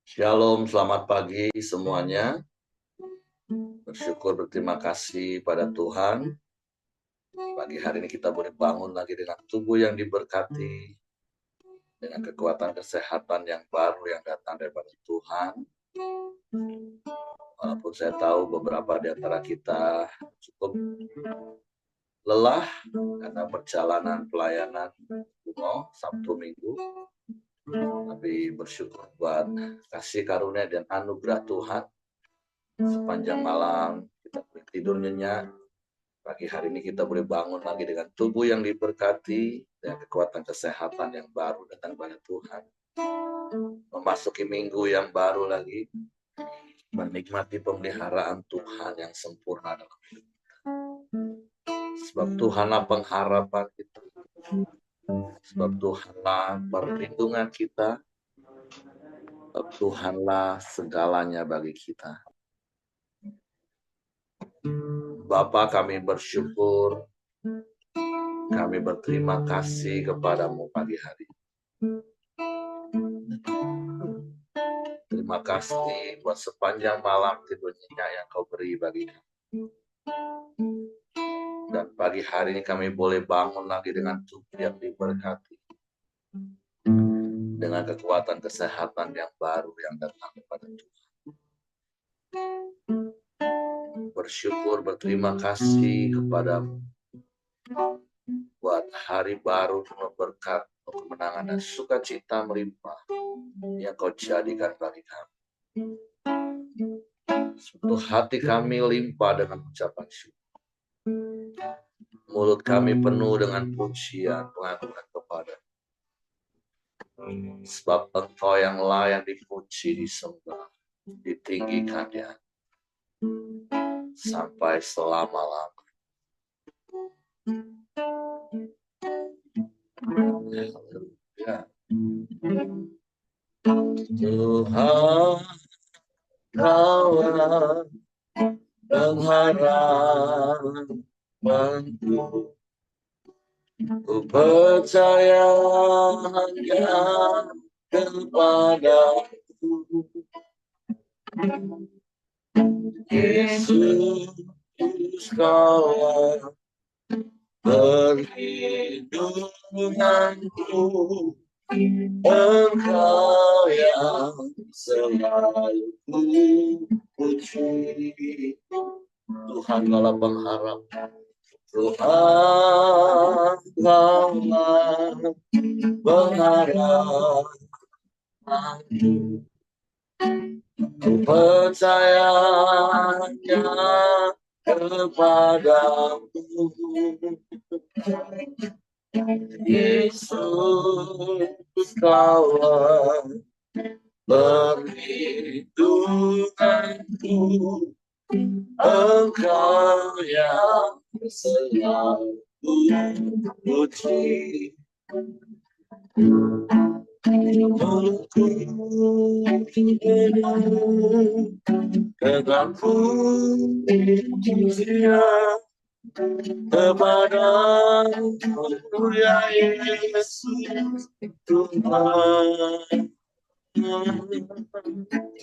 Shalom, selamat pagi semuanya. Bersyukur, berterima kasih pada Tuhan. Pagi hari ini kita boleh bangun lagi dengan tubuh yang diberkati, dengan kekuatan kesehatan yang baru yang datang daripada Tuhan. Walaupun saya tahu beberapa di antara kita cukup lelah karena perjalanan pelayanan Sabtu Minggu, tapi bersyukur buat kasih karunia dan anugerah Tuhan. Sepanjang malam kita boleh tidur nyenyak. Pagi hari ini kita boleh bangun lagi dengan tubuh yang diberkati dan kekuatan kesehatan yang baru datang pada Tuhan. Memasuki minggu yang baru lagi, menikmati pemeliharaan Tuhan yang sempurna dalam hidup kita. Sebab Tuhanlah pengharapan kita. Sebab Tuhanlah perlindungan kita. Sebab Tuhanlah segalanya bagi kita. Bapa, kami bersyukur, kami berterima kasih kepadamu pagi hari. Terima kasih buat sepanjang malam tidur nyenyak yang kau beri bagi kami. Dan pagi hari ini kami boleh bangun lagi dengan tubuh yang diberkati. Dengan kekuatan kesehatan yang baru yang datang kepada Tuhan. Bersyukur, berterima kasih kepadamu. Buat hari baru penuh berkat, kemenangan dan sukacita melimpah yang kau jadikan bagi kami. Suatu hati kami limpah dengan ucapan syukur. Mulut kami penuh dengan pujian pengagungan kepada. Sebab Engkau yang layak dipuji, disembah, ditinggikan ya, sampai selama-lamanya. Haleluya. Tuhan, Kaulah pengharapanku. Ku percaya hanya kepadamu, Yesus, Kaulah perlindunganku. Engkau yang selalu ku puji. Tuhan Kaulah pengharapan. Tuhan Kaulah pengharapanku. Ku percaya hanya kepadamu, Yesus, Kaulah perlindunganku. Engkau yang selalu puji. Mulutku penuh dengan pujian kepadamu ya Yesus Tuhan.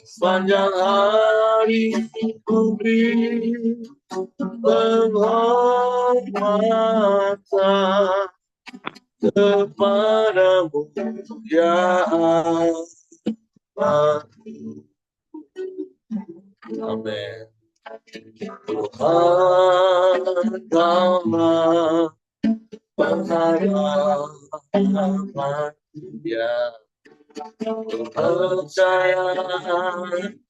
Sepanjang hari ku beri penghormatan kepadamu ya Allah. Amin. Tuhan Kaulah pengharapan ya. Ku percaya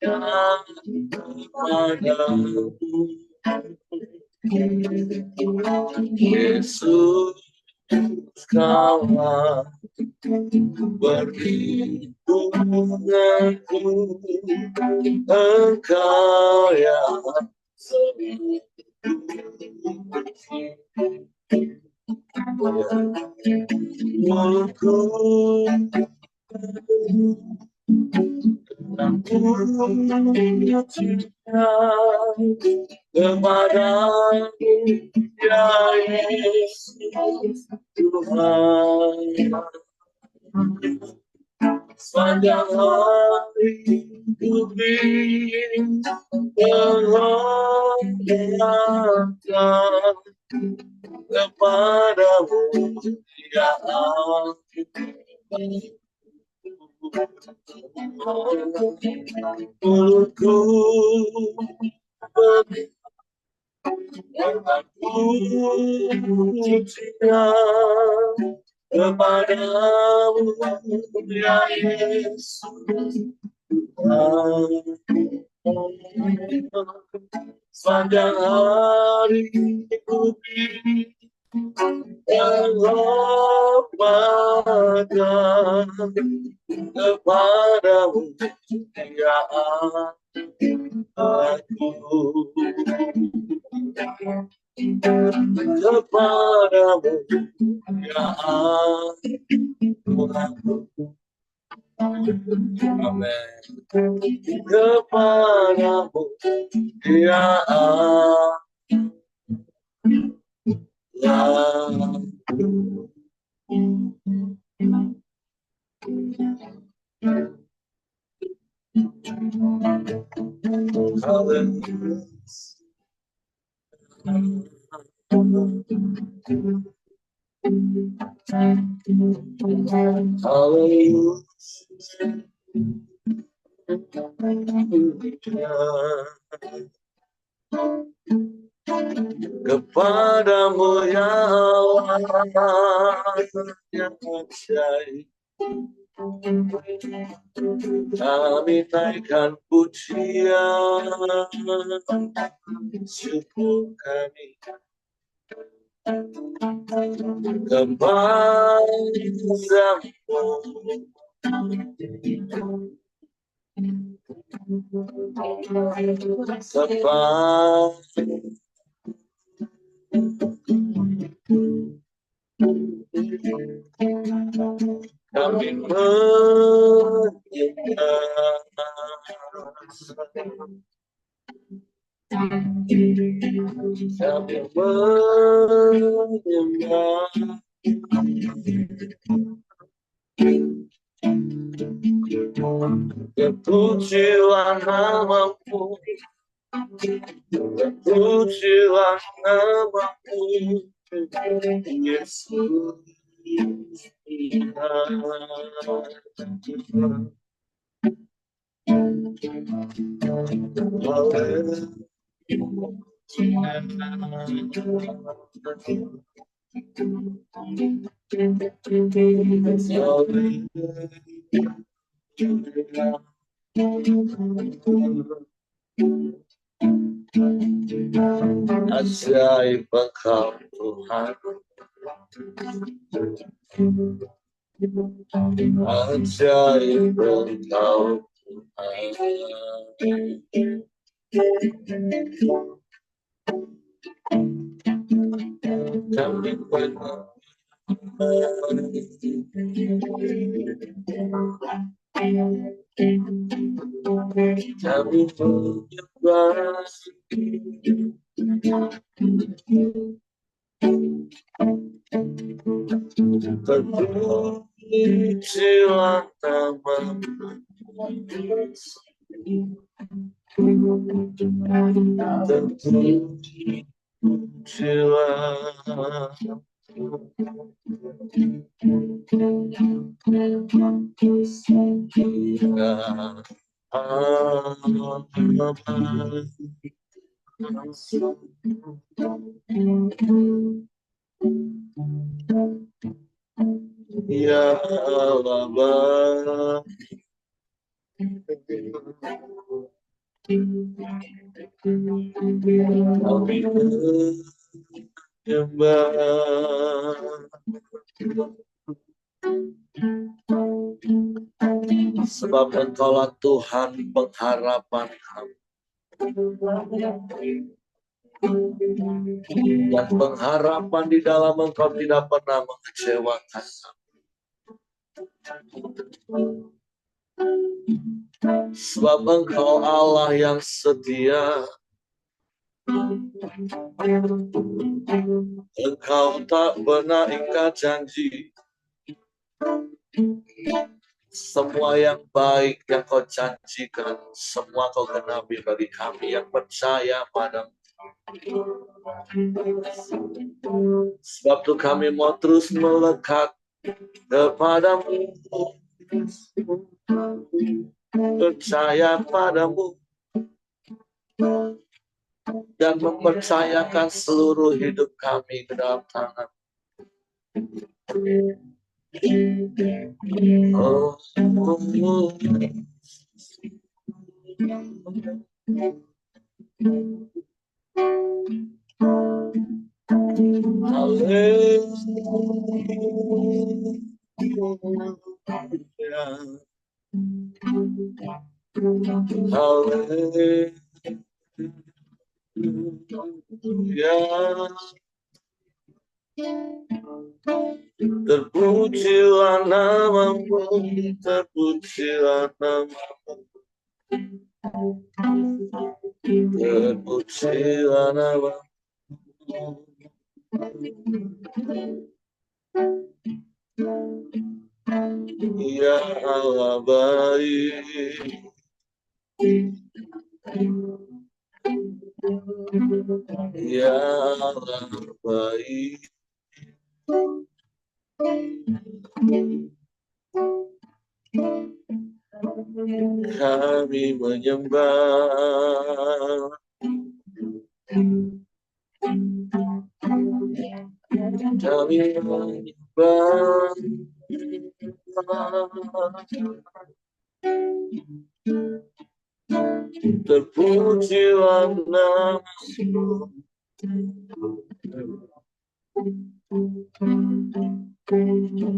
kepadamu, Yesus, Kaulah perlindunganku. Engkau yang selalu puji. Mulutku Aku cinta kepadamu ya Yesus Tuhan. Sepanjang hari ku ingin mengharapkan kepadamu ya Allah. Mulutku aku cinta kepadamu ya Yesus. Sepanjang hari ku ingin mengharapkan kepadamu ya Allah. Aku kepadamu ya Allah. Amin. Kepadamu ya Allah. Kepadamu ya Allah yang ajaib, kami naikkan pujian syukur kami kami kepujian namamu, kepujian namamu, Yesus. Ajaib Engkau Tuhan, ajaib Engkau Tuhan. Kami menyembah terpujilah namamu, terpujilah ya Allah. Kami menyembah sebab Engkaulah Tuhan pengharapan kami, dan pengharapan di dalam Engkau tidak pernah mengecewakan kami. Sebab Engkau Allah yang setia. Engkau tak pernah ingkar janji. Semua yang baik yang Kau janjikan, semua Kau genapi bagi kami yang percaya padamu. Sebab itu kami mau terus melekat kepadamu, percaya padamu, dan mempercayakan seluruh hidup kami ke dalam tangan. Oh, terpujilah namamu, terpujilah namamu, terpujilah namamu. Ya Allah baik, ya Allah baik. Kami menyembah, kami menyembah, terpujilah namamu,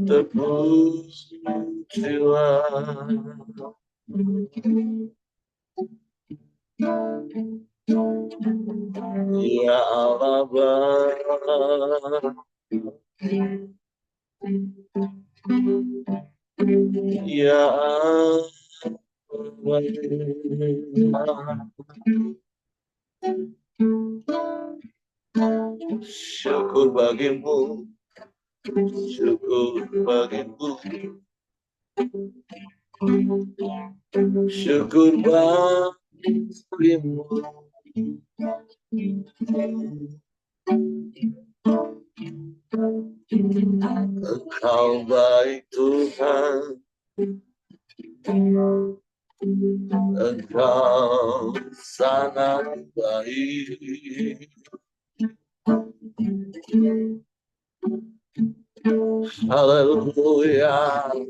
terpujilah. Ya Allah baik, ya Allah baik. Syukur bagimu, syukur bagimu, syukur bagimu. Engkau baik Tuhan, Engkau sangat baik. Haleluya,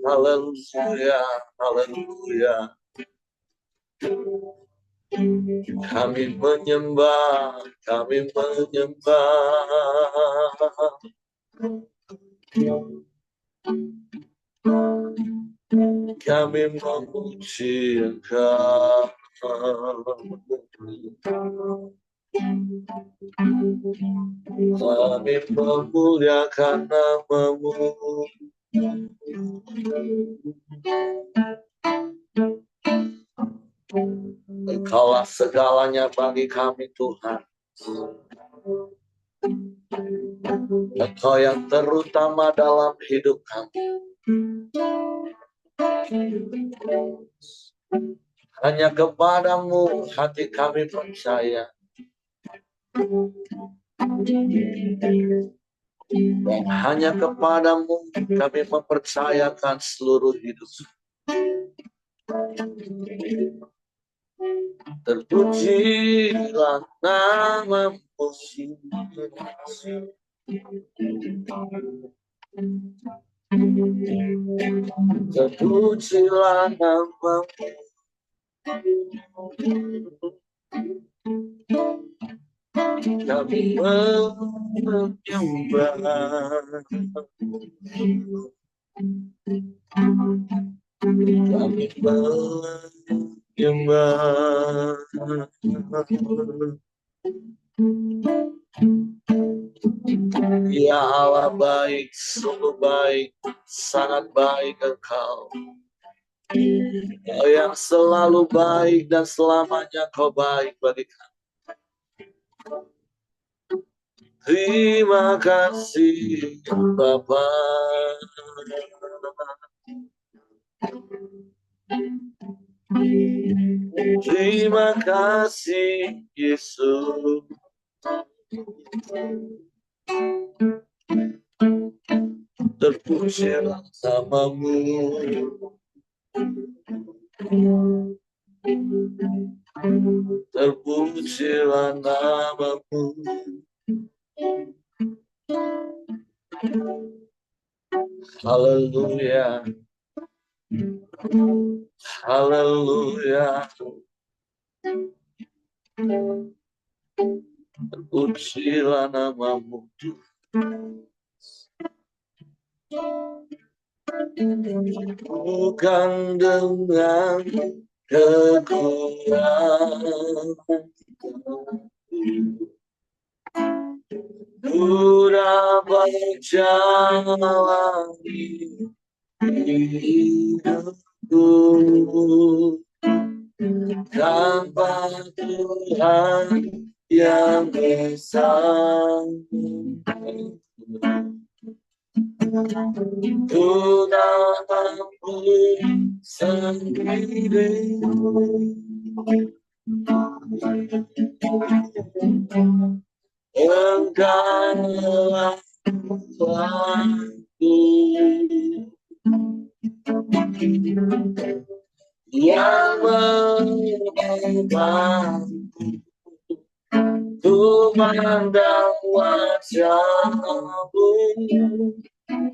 haleluya, haleluya. Kami menyembah, kami menyembah. Kami memuji Engkau. Kami memuliakan namamu. Engkaulah segalanya bagi kami Tuhan. Engkau yang terutama dalam hidup kami. Hanya kepadamu hati kami percaya. Dan hanya kepadamu kami mempercayakan seluruh hidup. Terpujilah namamu. Terpujilah namamu. Kami menyembah. Kami menyembah. Ya Allah baik, sungguh baik, sangat baik Engkau. Kau yang selalu baik dan selamanya kau baik bagi kami. Terima kasih Bapa. Terima kasih Yesus. Terpujilah namamu. Terpujilah namamu. Haleluya. Haleluya. Terpujilah namamu. Bukan dengan kekuatan ku dapat jalani hidupku tanpa Tuhan yang bersamaku. Ku tak mampu sendiri. Engkaulah Tuhanku yang menebangku. Ku pandang wajahmu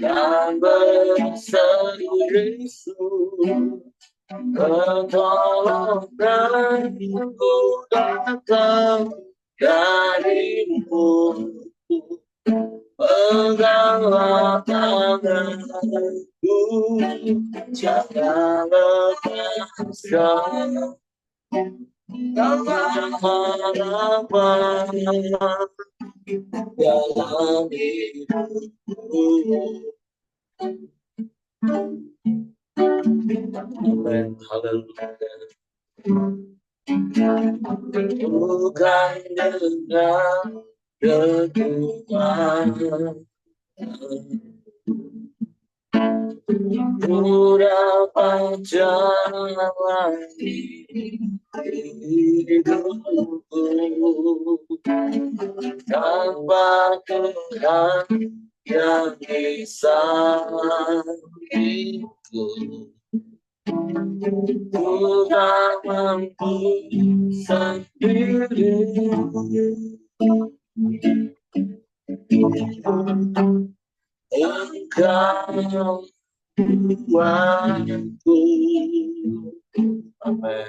dan berseru Yesus. Pertolonganku datang darimu. Peganglah tanganku, jangan lepaskan. Dalam harapan dalam hidupku. Amen. Haleluya. Bukan dengan kekuatan ku dapat jalani hidupku tanpa Tuhan yang bisa itu. Ku tak mampu sendiri. Engkau Tuhanku. Amen.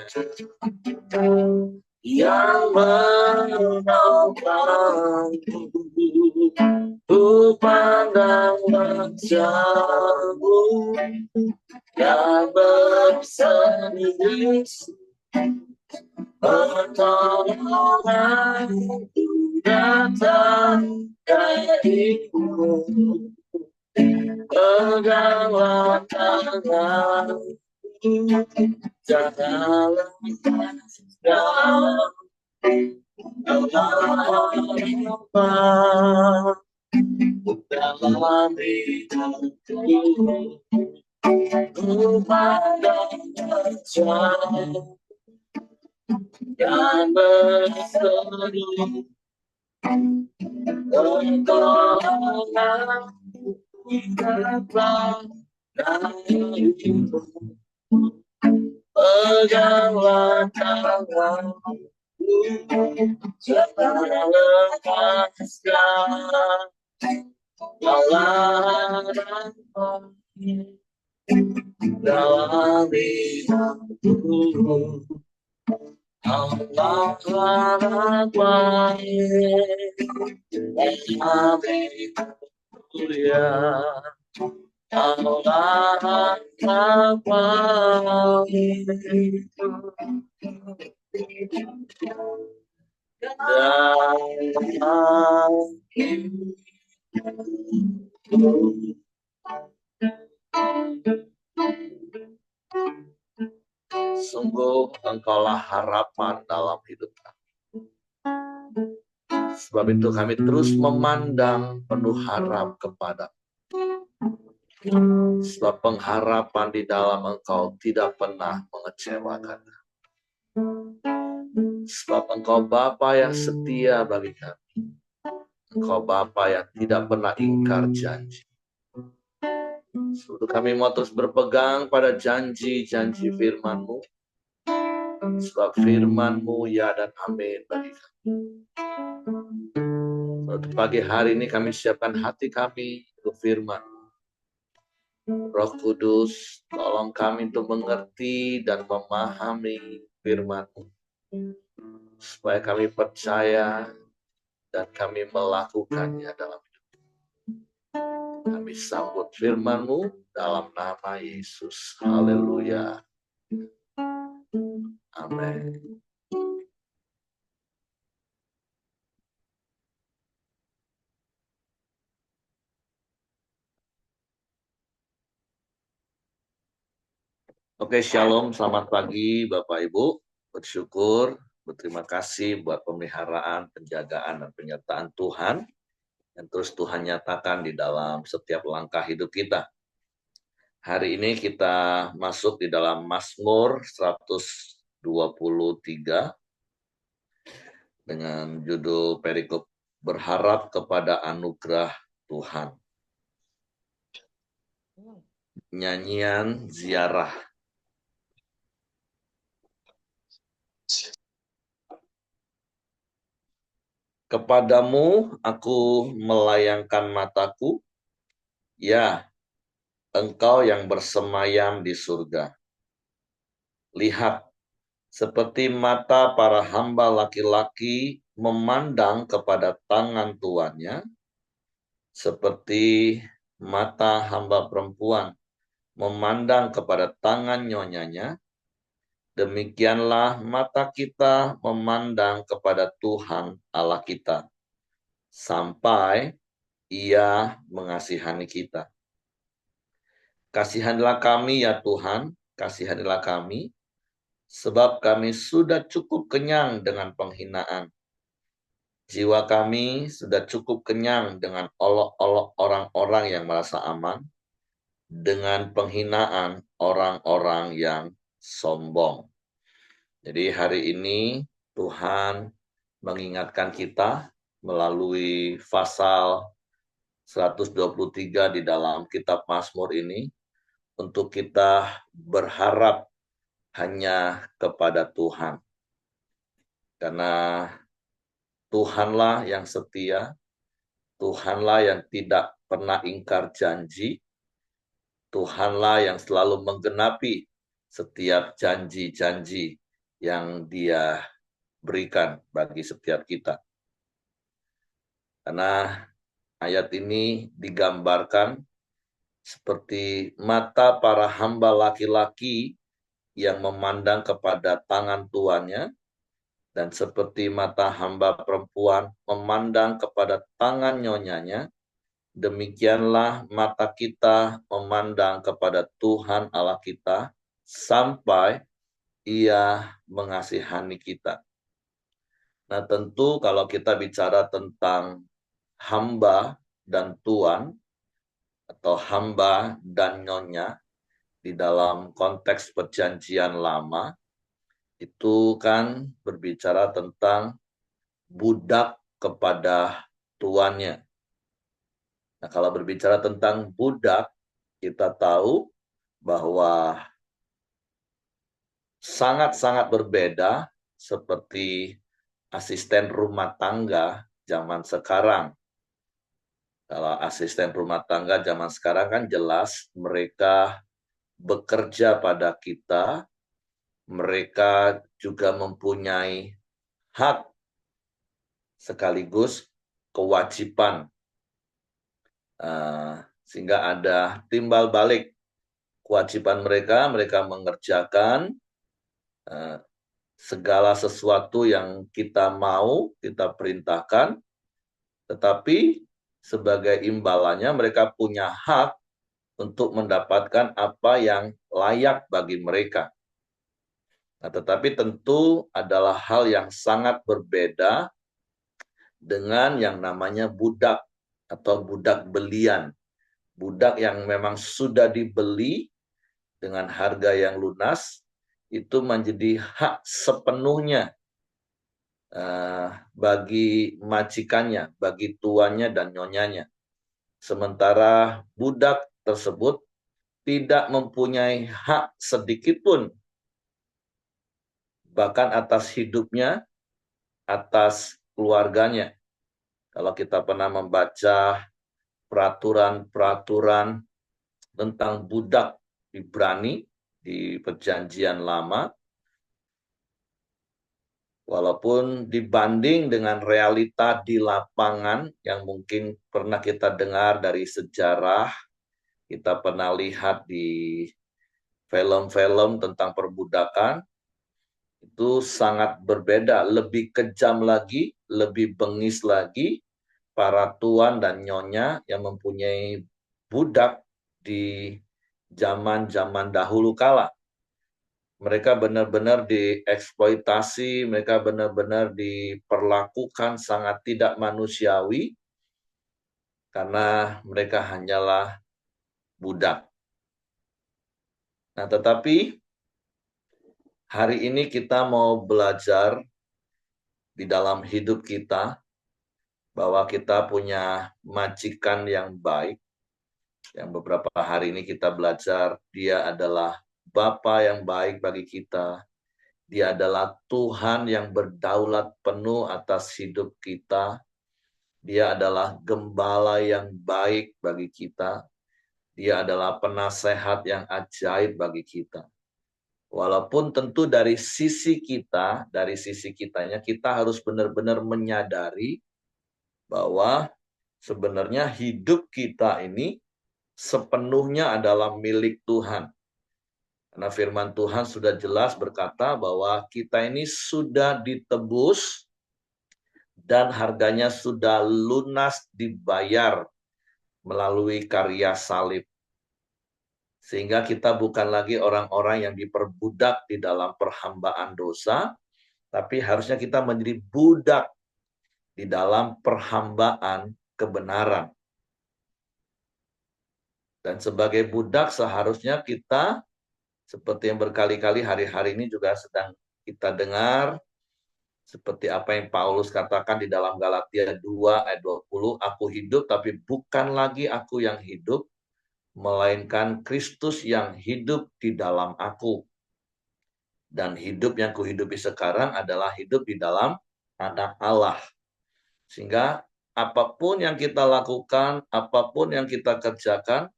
Yang menolongku, ku pandang wajahmu yang berseri Yesus. Pertolonganku datang darimu. Peganglah tanganku, jangan lepaskan. Dalam hidupku, ku pandang wajahmu yang berseru. Pertolonganku datang darimu. Peganglah tanganku, jangan lepaskan. Dalam hidupku, Allah harapan dalam hidupku, ya Allah harapan dalam hidupku. sungguh Engkaulah harapan dalam hidup kami. Sebab itu kami terus memandang penuh harap kepada. Sebab pengharapan di dalam Engkau tidak pernah mengecewakan. Sebab Engkau Bapa yang setia bagi kami. Engkau Bapa yang tidak pernah ingkar janji. Sebab kami mau terus berpegang pada janji-janji firman-Mu. Sebab firman-Mu ya dan amin bagi kami. Pada pagi hari ini kami siapkan hati kami untuk firman. Roh Kudus, tolong kami untuk mengerti dan memahami firman-Mu. Supaya kami percaya dan kami melakukannya dalam hidup. Kami sambut firman-Mu dalam nama Yesus. Haleluya. Amin. Oke, shalom, selamat pagi Bapak Ibu. Bersyukur, berterima kasih buat pemeliharaan, penjagaan, dan penyertaan Tuhan yang terus Tuhan nyatakan di dalam setiap langkah hidup kita. Hari ini kita masuk di dalam Mazmur 123 dengan judul perikop berharap kepada anugerah Tuhan. Nyanyian ziarah. Kepadamu aku melayangkan mataku, ya, Engkau yang bersemayam di surga. Lihat, seperti mata para hamba laki-laki memandang kepada tangan tuannya, seperti mata hamba perempuan memandang kepada tangan nyonyanya, demikianlah mata kita memandang kepada Tuhan Allah kita, sampai Ia mengasihani kita. Kasihanilah kami ya Tuhan, kasihanilah kami, sebab kami sudah cukup kenyang dengan penghinaan. Jiwa kami sudah cukup kenyang dengan olok-olok orang-orang yang merasa aman, dengan penghinaan orang-orang yang sombong. Jadi hari ini Tuhan mengingatkan kita melalui pasal 123 di dalam kitab Mazmur ini untuk kita berharap hanya kepada Tuhan. Karena Tuhanlah yang setia, Tuhanlah yang tidak pernah ingkar janji, Tuhanlah yang selalu menggenapi setiap janji-janji yang Dia berikan bagi setiap kita. Karena ayat ini digambarkan seperti mata para hamba laki-laki yang memandang kepada tangan tuannya, dan seperti mata hamba perempuan memandang kepada tangan nyonyanya, demikianlah mata kita memandang kepada Tuhan Allah kita sampai Ia mengasihani kita. Nah, tentu kalau kita bicara tentang hamba dan tuan atau hamba dan nyonya di dalam konteks perjanjian lama, itu kan berbicara tentang budak kepada tuannya. Nah, kalau berbicara tentang budak, kita tahu bahwa sangat-sangat berbeda seperti asisten rumah tangga zaman sekarang. Kalau asisten rumah tangga zaman sekarang kan jelas mereka bekerja pada kita, mereka juga mempunyai hak sekaligus kewajiban. Sehingga ada timbal balik kewajiban mereka mengerjakan segala sesuatu yang kita mau, kita perintahkan, tetapi sebagai imbalannya mereka punya hak untuk mendapatkan apa yang layak bagi mereka. Nah, tetapi tentu adalah hal yang sangat berbeda dengan yang namanya budak atau budak belian. Budak yang memang sudah dibeli dengan harga yang lunas, itu menjadi hak sepenuhnya bagi majikannya, bagi tuannya dan nyonyanya. Sementara budak tersebut tidak mempunyai hak sedikit pun, bahkan atas hidupnya, atas keluarganya. Kalau kita pernah membaca peraturan-peraturan tentang budak Ibrani di Perjanjian Lama, walaupun dibanding dengan realita di lapangan yang mungkin pernah kita dengar dari sejarah, kita pernah lihat di film-film tentang perbudakan, itu sangat berbeda, lebih kejam lagi, lebih bengis lagi para tuan dan nyonya yang mempunyai budak di zaman-zaman dahulu kala. Mereka benar-benar dieksploitasi, mereka benar-benar diperlakukan sangat tidak manusiawi karena mereka hanyalah budak. Nah, tetapi hari ini kita mau belajar di dalam hidup kita bahwa kita punya majikan yang baik. Yang beberapa hari ini kita belajar, dia adalah Bapa yang baik bagi kita. Dia adalah Tuhan yang berdaulat penuh atas hidup kita. Dia adalah gembala yang baik bagi kita. Dia adalah penasehat yang ajaib bagi kita. Walaupun tentu dari sisi kitanya, kita harus benar-benar menyadari bahwa sebenarnya hidup kita ini sepenuhnya adalah milik Tuhan. Karena firman Tuhan sudah jelas berkata bahwa kita ini sudah ditebus dan harganya sudah lunas dibayar melalui karya salib. Sehingga kita bukan lagi orang-orang yang diperbudak di dalam perhambaan dosa, tapi harusnya kita menjadi budak di dalam perhambaan kebenaran. Dan sebagai budak seharusnya kita, seperti yang berkali-kali hari-hari ini juga sedang kita dengar, seperti apa yang Paulus katakan di dalam Galatia 2 ayat 20, aku hidup tapi bukan lagi aku yang hidup, melainkan Kristus yang hidup di dalam aku. Dan hidup yang kuhidupi sekarang adalah hidup di dalam Anak Allah. Sehingga apapun yang kita lakukan, apapun yang kita kerjakan,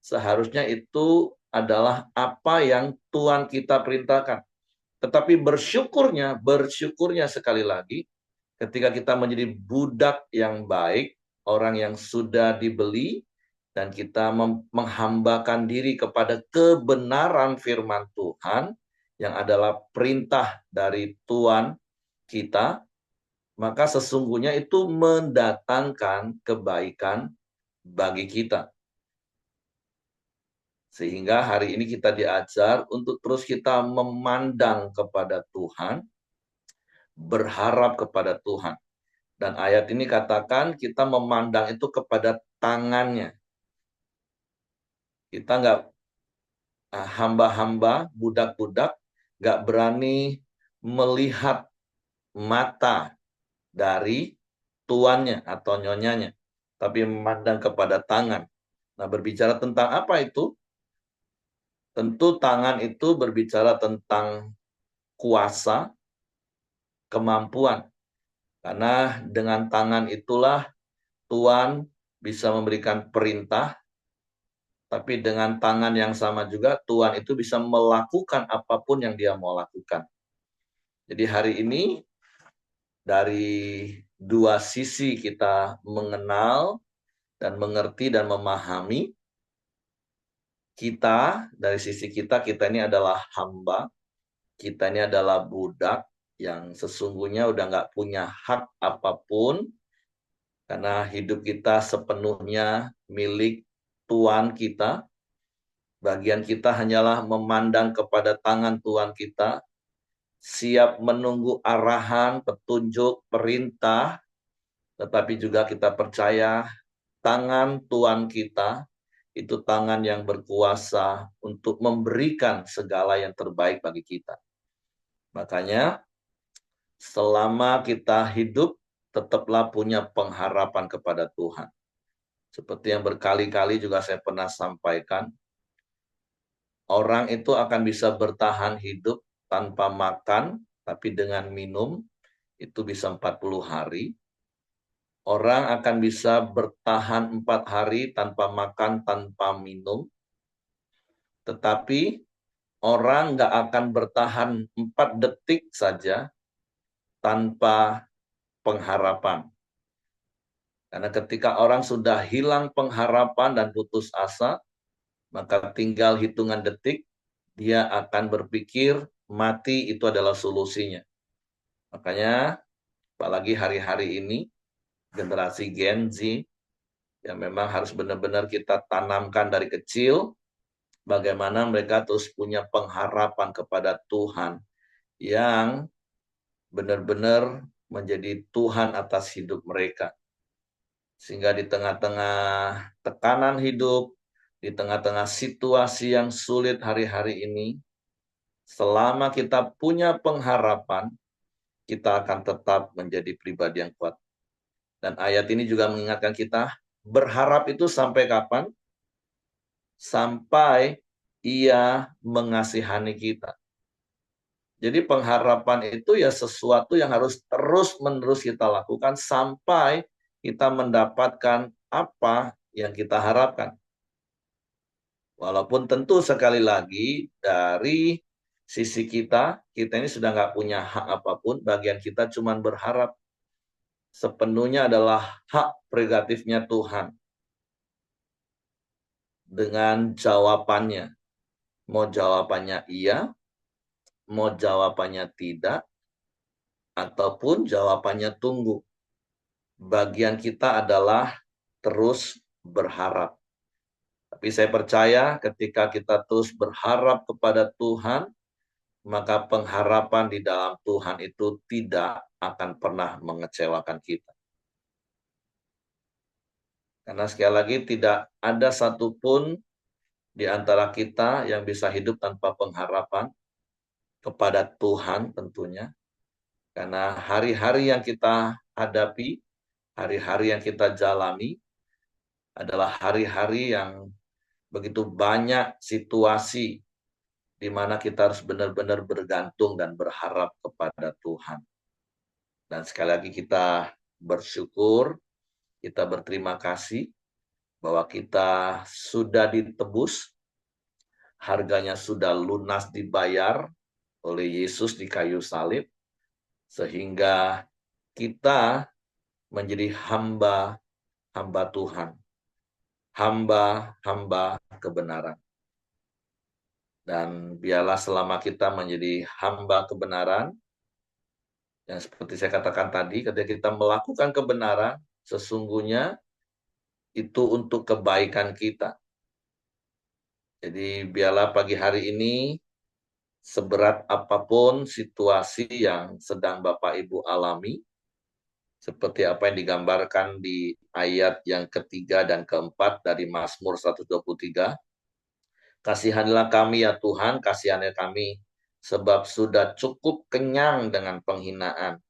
seharusnya itu adalah apa yang Tuhan kita perintahkan. Tetapi bersyukurnya sekali lagi, ketika kita menjadi budak yang baik, orang yang sudah dibeli, dan kita menghambakan diri kepada kebenaran firman Tuhan, yang adalah perintah dari Tuhan kita, maka sesungguhnya itu mendatangkan kebaikan bagi kita. Sehingga hari ini kita diajar untuk terus kita memandang kepada Tuhan, berharap kepada Tuhan. Dan ayat ini katakan kita memandang itu kepada tangannya. Kita nggak hamba-hamba, budak-budak, nggak berani melihat mata dari tuannya atau nyonyanya, tapi memandang kepada tangan. Nah, berbicara tentang apa itu? Tentu tangan itu berbicara tentang kuasa, kemampuan. Karena dengan tangan itulah Tuhan bisa memberikan perintah, tapi dengan tangan yang sama juga Tuhan itu bisa melakukan apapun yang dia mau lakukan. Jadi hari ini dari dua sisi kita mengenal dan mengerti dan memahami. Kita, dari sisi kita ini adalah hamba, kita ini adalah budak yang sesungguhnya udah nggak punya hak apapun, karena hidup kita sepenuhnya milik Tuhan kita. Bagian kita hanyalah memandang kepada tangan Tuhan kita, siap menunggu arahan, petunjuk, perintah, tetapi juga kita percaya tangan Tuhan kita itu tangan yang berkuasa untuk memberikan segala yang terbaik bagi kita. Makanya selama kita hidup, tetaplah punya pengharapan kepada Tuhan. Seperti yang berkali-kali juga saya pernah sampaikan, orang itu akan bisa bertahan hidup tanpa makan, tapi dengan minum, itu bisa 40 hari. Orang akan bisa bertahan 4 hari tanpa makan, tanpa minum. Tetapi orang nggak akan bertahan 4 detik saja tanpa pengharapan. Karena ketika orang sudah hilang pengharapan dan putus asa, maka tinggal hitungan detik, dia akan berpikir mati itu adalah solusinya. Makanya, apalagi hari-hari ini, generasi Gen Z, yang memang harus benar-benar kita tanamkan dari kecil, bagaimana mereka terus punya pengharapan kepada Tuhan, yang benar-benar menjadi Tuhan atas hidup mereka. Sehingga di tengah-tengah tekanan hidup, di tengah-tengah situasi yang sulit hari-hari ini, selama kita punya pengharapan, kita akan tetap menjadi pribadi yang kuat. Dan ayat ini juga mengingatkan kita, berharap itu sampai kapan? Sampai Ia mengasihani kita. Jadi pengharapan itu ya sesuatu yang harus terus-menerus kita lakukan sampai kita mendapatkan apa yang kita harapkan. Walaupun tentu sekali lagi dari sisi kita ini sudah nggak punya hak apapun, bagian kita cuma berharap. Sepenuhnya adalah hak prerogatifnya Tuhan. Dengan jawabannya. Mau jawabannya iya, mau jawabannya tidak, ataupun jawabannya tunggu. Bagian kita adalah terus berharap. Tapi saya percaya ketika kita terus berharap kepada Tuhan, maka pengharapan di dalam Tuhan itu tidak akan pernah mengecewakan kita. Karena sekali lagi tidak ada satupun di antara kita yang bisa hidup tanpa pengharapan kepada Tuhan tentunya. Karena hari-hari yang kita hadapi, hari-hari yang kita jalani adalah hari-hari yang begitu banyak situasi di mana kita harus benar-benar bergantung dan berharap kepada Tuhan. Dan sekali lagi kita bersyukur, kita berterima kasih bahwa kita sudah ditebus, harganya sudah lunas dibayar oleh Yesus di kayu salib, sehingga kita menjadi hamba Tuhan, hamba kebenaran. Dan biarlah selama kita menjadi hamba kebenaran, yang seperti saya katakan tadi, ketika kita melakukan kebenaran, sesungguhnya itu untuk kebaikan kita. Jadi biarlah pagi hari ini, seberat apapun situasi yang sedang Bapak Ibu alami, seperti apa yang digambarkan di ayat yang ketiga dan keempat dari Mazmur 123, kasihanilah kami ya Tuhan, kasihanilah kami, sebab sudah cukup kenyang dengan penghinaan.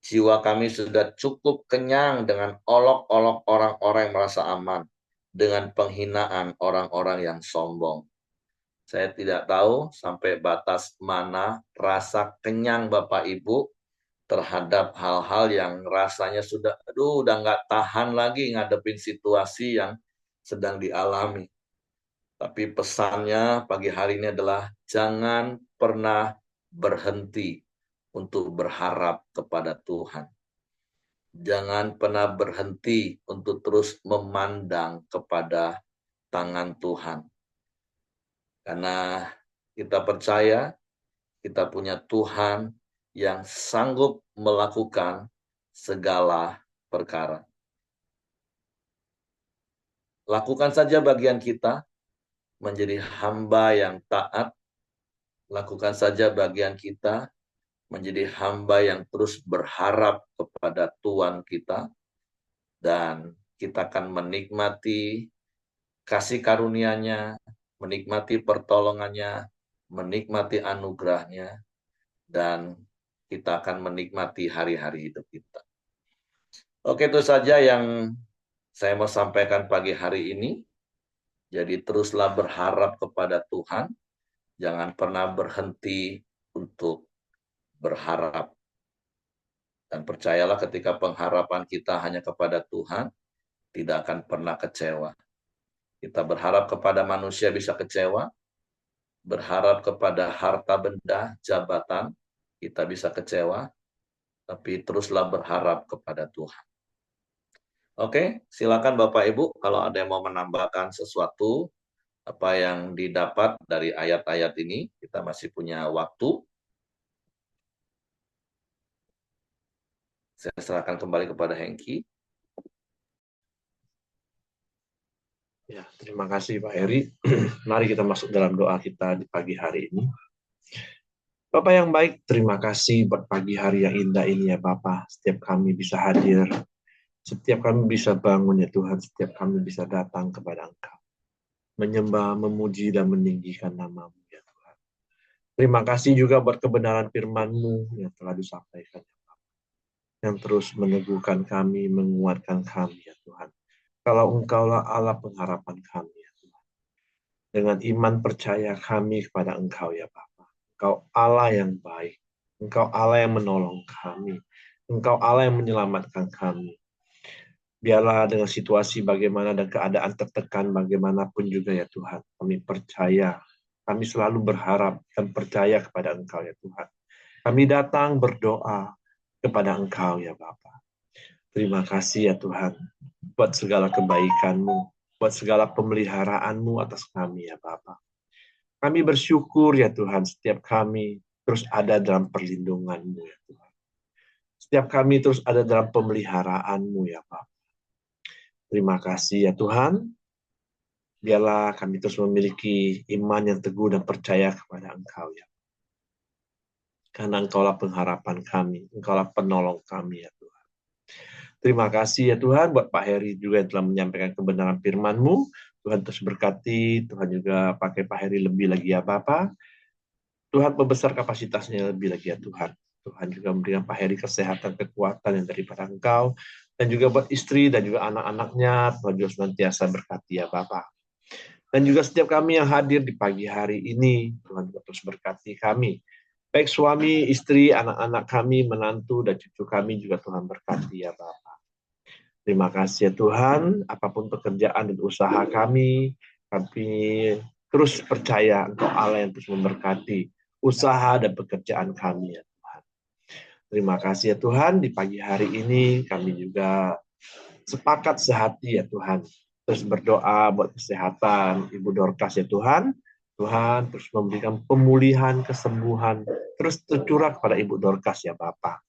Jiwa kami sudah cukup kenyang dengan olok-olok orang-orang yang merasa aman, dengan penghinaan orang-orang yang sombong. Saya tidak tahu sampai batas mana rasa kenyang Bapak Ibu terhadap hal-hal yang rasanya sudah, udah nggak tahan lagi ngadepin situasi yang sedang dialami. Tapi pesannya pagi hari ini adalah jangan pernah berhenti untuk berharap kepada Tuhan. Jangan pernah berhenti untuk terus memandang kepada tangan Tuhan. Karena kita percaya kita punya Tuhan yang sanggup melakukan segala perkara. Lakukan saja bagian kita menjadi hamba yang taat. Lakukan saja bagian kita menjadi hamba yang terus berharap kepada Tuhan kita, dan kita akan menikmati kasih karunia-Nya, menikmati pertolongannya, menikmati anugerahnya, dan kita akan menikmati hari-hari hidup kita. Oke, itu saja yang saya mau sampaikan pagi hari ini. Jadi teruslah berharap kepada Tuhan, jangan pernah berhenti untuk berharap. Dan percayalah ketika pengharapan kita hanya kepada Tuhan, tidak akan pernah kecewa. Kita berharap kepada manusia bisa kecewa, berharap kepada harta benda, jabatan, kita bisa kecewa, tapi teruslah berharap kepada Tuhan. Oke, silakan Bapak Ibu kalau ada yang mau menambahkan sesuatu, apa yang didapat dari ayat-ayat ini, kita masih punya waktu. Saya serahkan kembali kepada Hengki. Ya, terima kasih Pak Heri. Mari kita masuk dalam doa kita di pagi hari ini. Bapak yang baik, terima kasih buat pagi hari yang indah ini ya Bapak. Setiap kami bisa hadir, setiap kami bisa bangun ya Tuhan, setiap kami bisa datang kepada Engkau. Menyembah, memuji, dan meninggikan nama-Mu ya Tuhan. Terima kasih juga buat kebenaran firman-Mu yang telah disampaikan ya Bapak. Yang terus meneguhkan kami, menguatkan kami ya Tuhan. Kalau Engkaulah Allah pengharapan kami ya Tuhan. Dengan iman percaya kami kepada Engkau ya Bapa. Engkau Allah yang baik. Engkau Allah yang menolong kami. Engkau Allah yang menyelamatkan kami. Biarlah dengan situasi bagaimana dan keadaan tertekan bagaimanapun juga ya Tuhan. Kami percaya. Kami selalu berharap dan percaya kepada Engkau ya Tuhan. Kami datang berdoa kepada Engkau ya Bapa. Terima kasih ya Tuhan buat segala kebaikan-Mu, buat segala pemeliharaanmu atas kami ya Bapa. Kami bersyukur ya Tuhan, setiap kami terus ada dalam perlindungan-Mu ya Tuhan. Setiap kami terus ada dalam pemeliharaan-Mu ya Bapa. Terima kasih ya Tuhan. Biarlah kami terus memiliki iman yang teguh dan percaya kepada Engkau ya. Karena Engkaulah pengharapan kami, Engkaulah penolong kami ya Tuhan. Terima kasih ya Tuhan buat Pak Heri juga yang telah menyampaikan kebenaran firman-Mu. Tuhan terus berkati, Tuhan juga pakai Pak Heri lebih lagi ya Bapak. Tuhan membesar kapasitasnya lebih lagi ya Tuhan. Tuhan juga memberikan Pak Heri kesehatan, kekuatan yang daripada Engkau. Dan juga buat istri dan juga anak-anaknya, Tuhan juga senantiasa berkati ya Bapak. Dan juga setiap kami yang hadir di pagi hari ini, Tuhan juga terus berkati kami. Baik suami, istri, anak-anak kami, menantu, dan cucu kami juga Tuhan berkati ya Bapak. Terima kasih ya Tuhan, apapun pekerjaan dan usaha kami terus percaya Engkau Allah yang terus memberkati usaha dan pekerjaan kami ya Tuhan. Terima kasih ya Tuhan, di pagi hari ini kami juga sepakat sehati ya Tuhan. Terus berdoa buat kesehatan Ibu Dorcas ya Tuhan. Tuhan terus memberikan pemulihan, kesembuhan, terus tercurah kepada Ibu Dorcas ya Bapak.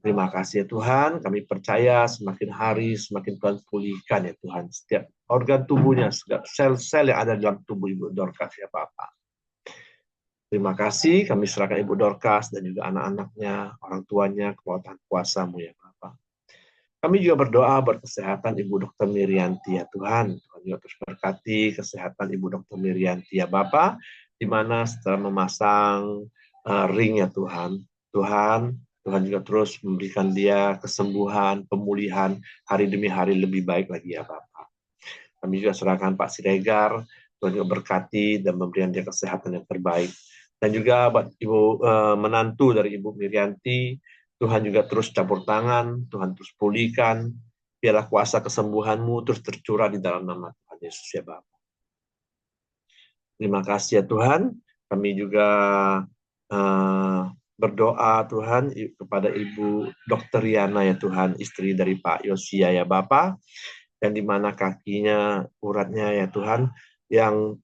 Terima kasih ya Tuhan, kami percaya semakin hari semakin Tuhan pulihkan ya Tuhan. Setiap organ tubuhnya, setiap sel-sel yang ada dalam tubuh Ibu Dorcas ya Bapak. Terima kasih, kami serahkan Ibu Dorcas dan juga anak-anaknya, orang tuanya, kekuatan kuasa-Mu ya Bapak. Kami juga berdoa buat kesehatan Ibu Dr. Mirianti ya Tuhan. Tuhan juga terus berkati kesehatan Ibu Dr. Mirianti ya Bapak, di mana setelah memasang ring ya Tuhan, Tuhan juga terus memberikan dia kesembuhan, pemulihan, hari demi hari lebih baik lagi ya Bapak. Kami juga serahkan Pak Siregar, Tuhan juga berkati dan memberikan dia kesehatan yang terbaik. Dan juga buat Ibu menantu dari Ibu Mirianti, Tuhan juga terus campur tangan, Tuhan terus pulihkan, biarlah kuasa kesembuhan-Mu terus tercurah di dalam nama Tuhan Yesus ya Bapak. Terima kasih ya Tuhan, kami juga berdoa Tuhan kepada Ibu Dr. Yana ya Tuhan, istri dari Pak Yosia ya Bapak, yang di mana kakinya, uratnya ya Tuhan, yang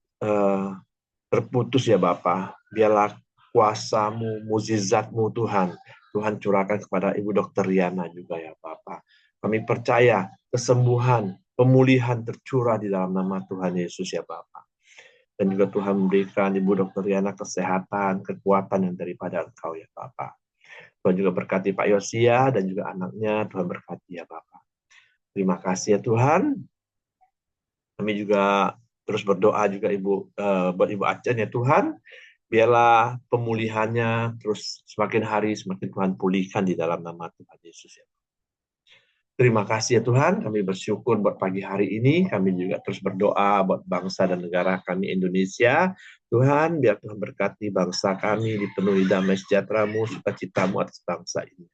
terputus ya Bapak. Biarlah kuasa-Mu, mukjizat-Mu Tuhan, Tuhan curahkan kepada Ibu Dr. Yana juga ya Bapak. Kami percaya kesembuhan, pemulihan tercurah di dalam nama Tuhan Yesus ya Bapak. Dan juga Tuhan memberikan Ibu Dr. Yana kesehatan, kekuatan yang daripada Engkau ya Bapak. Tuhan juga berkati Pak Yosia dan juga anaknya. Tuhan berkati ya Bapak. Terima kasih ya Tuhan. Kami juga terus berdoa juga buat Ibu Acan ya Tuhan. Biarlah pemulihannya terus semakin hari semakin Tuhan pulihkan di dalam nama Tuhan Yesus ya. Terima kasih ya Tuhan, kami bersyukur buat pagi hari ini, kami juga terus berdoa buat bangsa dan negara kami Indonesia. Tuhan, biar Tuhan berkati bangsa kami, dipenuhi damai sejahtera-Mu, sukacita-Mu atas bangsa ini.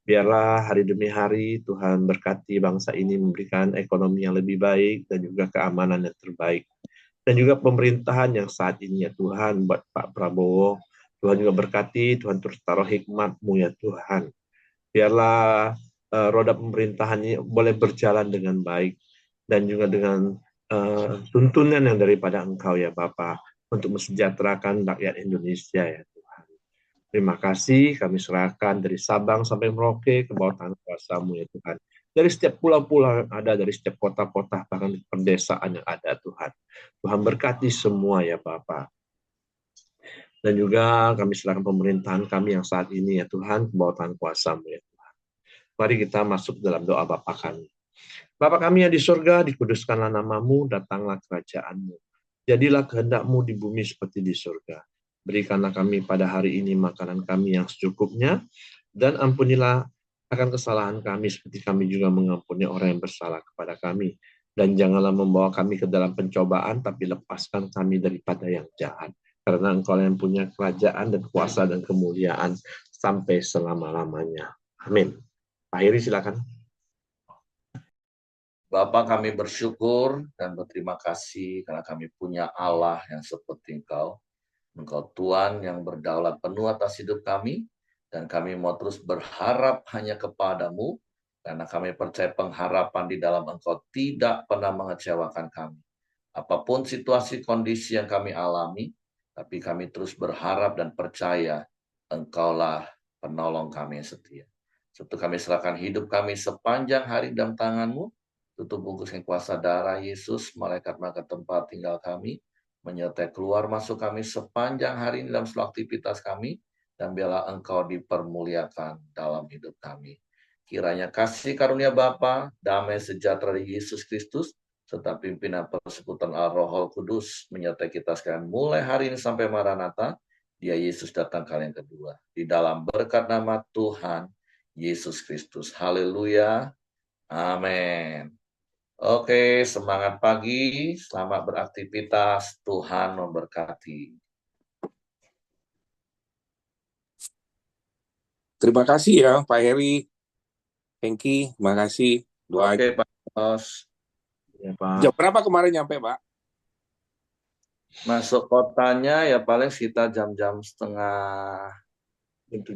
Biarlah hari demi hari Tuhan berkati bangsa ini, memberikan ekonomi yang lebih baik dan juga keamanan yang terbaik. Dan juga pemerintahan yang saat ini ya Tuhan, buat Pak Prabowo, Tuhan juga berkati, Tuhan terus taruh hikmat-Mu ya Tuhan. Biarlah roda pemerintahan ini boleh berjalan dengan baik dan juga dengan tuntunan yang daripada Engkau ya Bapa untuk mensejahterakan rakyat Indonesia ya Tuhan. Terima kasih, kami serahkan dari Sabang sampai Merauke ke bawah tangan kuasa-Mu ya Tuhan. Dari setiap pulau-pulau yang ada, dari setiap kota-kota, bahkan pedesaan yang ada Tuhan. Tuhan berkati semua ya Bapa. Dan juga kami serahkan pemerintahan kami yang saat ini ya Tuhan ke bawah tangan kuasa-Mu ya. Mari kita masuk dalam doa Bapa kami. Bapa kami yang di surga, dikuduskanlah namamu, datanglah kerajaan-Mu. Jadilah kehendak-Mu di bumi seperti di surga. Berikanlah kami pada hari ini makanan kami yang secukupnya, dan ampunilah akan kesalahan kami seperti kami juga mengampuni orang yang bersalah kepada kami. Dan janganlah membawa kami ke dalam pencobaan, tapi lepaskan kami daripada yang jahat. Karena Engkau yang punya kerajaan dan kuasa dan kemuliaan sampai selama-lamanya. Amin. Pak Heri, silakan. Bapa, kami bersyukur dan berterima kasih karena kami punya Allah yang seperti Engkau. Engkau Tuhan yang berdaulat penuh atas hidup kami, dan kami mau terus berharap hanya kepadamu, karena kami percaya pengharapan di dalam Engkau tidak pernah mengecewakan kami. Apapun situasi kondisi yang kami alami, tapi kami terus berharap dan percaya Engkaulah penolong kami yang setia. Sebab kami serahkan hidup kami sepanjang hari dalam tangan-Mu, tutup bungkuskan kuasa darah Yesus, malaikat-malaikat tempat tinggal kami, menyertai keluar masuk kami sepanjang hari ini dalam seluruh aktivitas kami, dan biarlah Engkau dipermuliakan dalam hidup kami. Kiranya kasih karunia Bapa, damai sejahtera di Yesus Kristus, serta pimpinan persekutuan Al-Rohul Kudus menyertai kita sekalian mulai hari ini sampai Maranatha, Dia Yesus datang kali yang kedua. Di dalam berkat nama Tuhan Yesus Kristus. Haleluya. Amin. Oke, semangat pagi, selamat beraktivitas, Tuhan memberkati. Terima kasih ya Pak Heri, Hengki, terima kasih. Doa. Oke, Pak Bos. Ya, Pak. Jam berapa kemarin nyampe, Pak? Masuk kotanya ya paling sekitar jam-jam setengah 7.